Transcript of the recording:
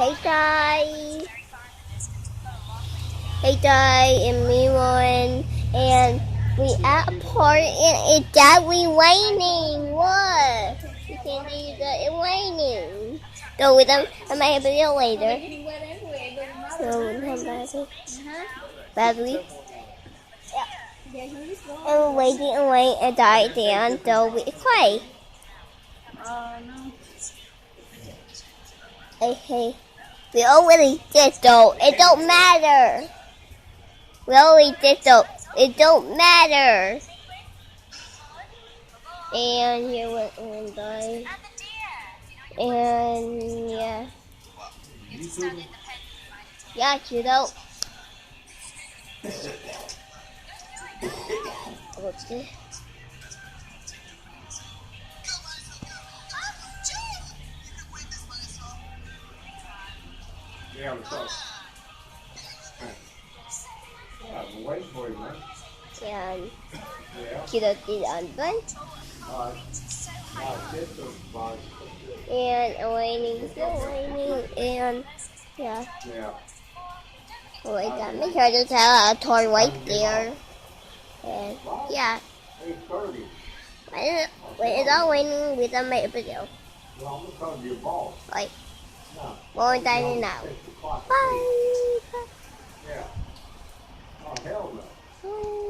Hey guys, hey guys, and me one, and we at a park and it's definitely raining. What? You can see that it's raining. Go with them. I might have a video later. So battery. Yeah. And waiting and waiting and die down. So we play. Hey. We already did though. It don't matter. We already did though. It don't matter. And here went and die. And yeah. Yeah, you know. Whoopsie. Yeah, what's up? Yeah, I've been waiting for you, man. And Yeah. Kiddo did unbunt. Alright. This is fine. And waiting, still waiting. And yeah. Yeah. Wait, that make sure to tell a toy right there. And yeah. 8:30. When it's all waiting, we don't make a video. Well, I'm gonna come to your boss. Like, No. more than now. 6 o'clock. Bye. Yeah. Oh, hell no. Bye.